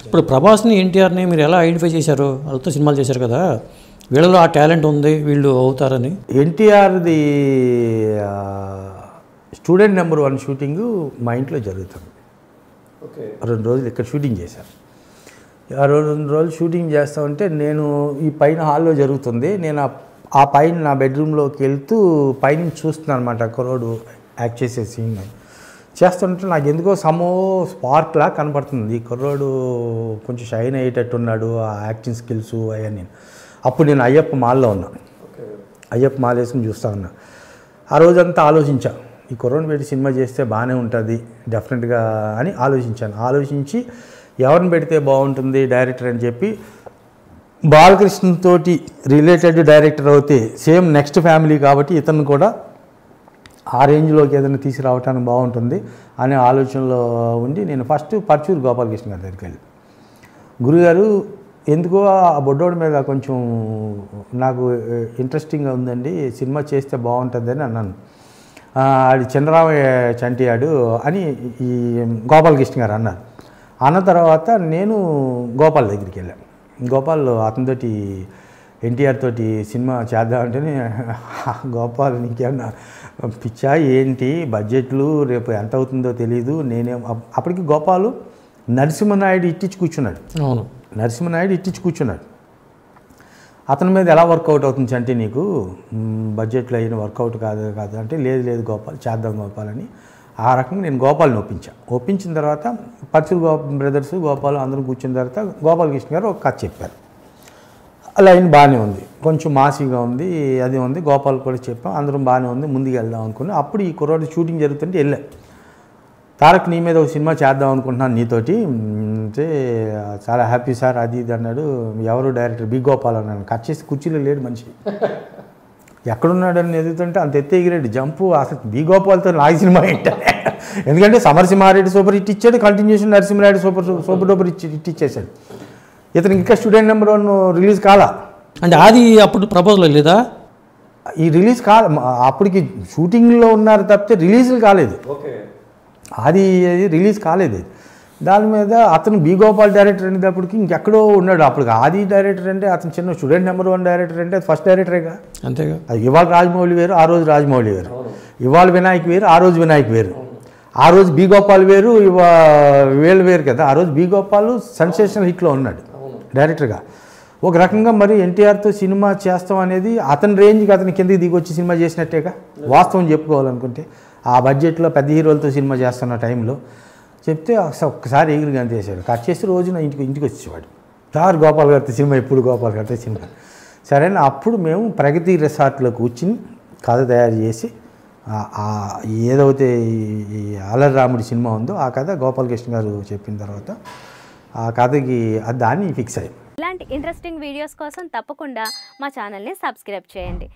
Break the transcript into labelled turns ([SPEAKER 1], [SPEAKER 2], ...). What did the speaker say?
[SPEAKER 1] ఇప్పుడు ప్రభాస్ని ఎన్టీఆర్ని మీరు ఎలా ఐడెంటిఫై చేశారు? వాళ్ళతో సినిమాలు చేశారు కదా, వీళ్ళలో ఆ టాలెంట్ ఉంది వీళ్ళు అవుతారని.
[SPEAKER 2] ఎన్టీఆర్ది స్టూడెంట్ నెంబర్ 1 షూటింగు మా ఇంట్లో జరుగుతుంది. 2 రోజులు ఇక్కడ షూటింగ్ చేశాను. ఆ 2 రోజులు షూటింగ్ చేస్తూ ఉంటే నేను ఈ పైన హాల్లో జరుగుతుంది, నేను ఆ పైన నా బెడ్రూమ్లోకి వెళ్తూ పైనుంచి చూస్తున్నాను అనమాట. కుర్రోడు యాక్ట్ చేసే సీన్ చేస్తుంటే నాకు ఎందుకో సమో స్పార్క్లా కనపడుతుంది. ఈ కుర్రోడు కొంచెం షైన్ అయ్యేటట్టు ఉన్నాడు, ఆ యాక్టింగ్ స్కిల్స్ అవన్నీ. అప్పుడు నేను అయ్యప్ప మాల్లో ఉన్నాను. అయ్యప్ప మాల వేసుకుని చూస్తూ ఉన్నా. ఆ రోజంతా ఆలోచించాను, ఈ కుర్రోని పెట్టి సినిమా చేస్తే బాగానే ఉంటుంది డెఫినెట్గా అని ఆలోచించి ఎవరిని పెడితే బాగుంటుంది డైరెక్టర్ అని చెప్పి బాలకృష్ణతోటి రిలేటెడ్ డైరెక్టర్ అవుతే సేమ్ నెక్స్ట్ ఫ్యామిలీ కాబట్టి ఇతను కూడా ఆ రేంజ్లోకి ఏదైనా తీసుకురావటానికి బాగుంటుంది అనే ఆలోచనలో ఉండి నేను ఫస్ట్ పర్చూరు గోపాలకృష్ణ గారి దగ్గరికి వెళ్ళి, గురుగారు ఎందుకో ఆ బొడ్డోడి మీద కొంచెం నాకు ఇంట్రెస్టింగ్గా ఉందండి, సినిమా చేస్తే బాగుంటుందని అన్నాను. అది చంద్రరామయ్య చంటియాడు అని ఈ గోపాలకృష్ణ గారు అన్నారు. అన్న తర్వాత నేను గోపాల్ దగ్గరికి వెళ్ళాను. గోపాల్ అతనితోటి ఎన్టీఆర్ తోటి సినిమా చేద్దామంటేనే, గోపాల్ నీకేమన్నా పిచ్చా ఏంటి, బడ్జెట్లు రేపు ఎంత అవుతుందో తెలియదు, నేనేం అప్పటికి గోపాలు నరసింహనాయుడు ఇట్టించి కూర్చున్నాడు.
[SPEAKER 1] అవును,
[SPEAKER 2] నరసింహనాయుడు ఇట్టించి కూర్చున్నాడు. అతని మీద ఎలా వర్కౌట్ అవుతుంది అంటే నీకు బడ్జెట్లో అయిన వర్కౌట్ కాదు అంటే, లేదు గోపాల్ చేద్దాం గోపాల్ అని ఆ రకంగా నేను గోపాల్ని ఒప్పించిన తర్వాత పర్చూరు బ్రదర్స్ గోపాల్ అందరూ కూర్చున్న తర్వాత గోపాలకృష్ణ గారు ఒక కథ చెప్పారు. లైన్ బాగానే ఉంది, కొంచెం మాసీగా ఉంది, అది ఉంది. గోపాల్ కూడా చెప్పాం, అందరం బాగానే ఉంది, ముందుకు వెళ్దాం అనుకున్నాం. అప్పుడు ఈ కుర్రాడు షూటింగ్ జరుగుతుంటే వెళ్ళా, తారక్ నీ మీద ఒక సినిమా చేద్దాం అనుకుంటున్నాను నీతోటి అంటే, చాలా హ్యాపీ సార్ అది ఇది అన్నాడు. ఎవరు డైరెక్టర్? బి గోపాల్ అన్నాను. కట్ చేసి కుర్చీలో లేడు మనిషి, ఎక్కడున్నాడని ఎదుగుతుంటే అంత ఎత్తే ఎగిరాడు జంపు. అసలు బి గోపాల్తో నాకు సినిమా ఏంటా, ఎందుకంటే సమరసింహారెడ్డి సూపర్ హిట్ ఇచ్చాడు, continuation Narasimha Reddy super duper hit ఇచ్చేసాడు. ఇతనికి ఇంకా స్టూడెంట్ నెంబర్ 1 రిలీజ్ కాలా
[SPEAKER 1] అంటే అది అప్పుడు ప్రపోజల్ లేదా?
[SPEAKER 2] ఈ రిలీజ్ అప్పటికి షూటింగ్లో ఉన్నారు తప్పితే రిలీజ్లు కాలేదు. అది రిలీజ్ కాలేదు. దాని మీద అతను బి గోపాల్ డైరెక్టర్ అనేటప్పటికి ఇంకెక్కడో ఉన్నాడు. అప్పుడు ఆది డైరెక్టర్ అంటే అతను చిన్న స్టూడెంట్ నెంబర్ 1 డైరెక్టర్ అంటే అది ఫస్ట్ డైరెక్టరేగా.
[SPEAKER 1] అంతేగా.
[SPEAKER 2] ఇవాళ రాజమౌళి వేరు, ఆ రోజు రాజమౌళి వేరు. ఇవాళ వినాయక్ వేరు, ఆ రోజు వినాయక్ వేరు. ఆ రోజు బి గోపాల్ వేరు, వీళ్ళు వేరు కదా. ఆ రోజు బి గోపాల్ సెన్సేషనల్ హిట్లో ఉన్నాడు డైరెక్టర్గా. ఒక రకంగా మరి ఎన్టీఆర్తో సినిమా చేస్తాం అనేది అతని రేంజ్కి అతని కిందకి దిగొచ్చి సినిమా చేసినట్టేగా వాస్తవం చెప్పుకోవాలనుకుంటే. ఆ బడ్జెట్లో పెద్ద హీరోలతో సినిమా చేస్తున్న టైంలో చెప్తే ఒక్కసారి ఎగిరి గంతేసాడు. కట్ చేసి రోజున ఇంటికి వచ్చేవాడు, సార్ గోపాల్ గారితో సినిమా, ఎప్పుడు గోపాల్ గారితో సినిమా. సరేనా, అప్పుడు మేము ప్రగతి రిసార్ట్లో కూర్చుని కథ తయారు చేసి ఏదైతే ఈ అల్లరి రాముడి సినిమా ఉందో ఆ కథ గోపాలకృష్ణ గారు చెప్పిన తర్వాత ఆ కథకి దాన్ని ఫిక్స్ అయ్యాం.
[SPEAKER 3] ఇలాంటి ఇంట్రెస్టింగ్ వీడియోస్ కోసం తప్పకుండా మా ఛానల్ని సబ్స్క్రైబ్ చేయండి.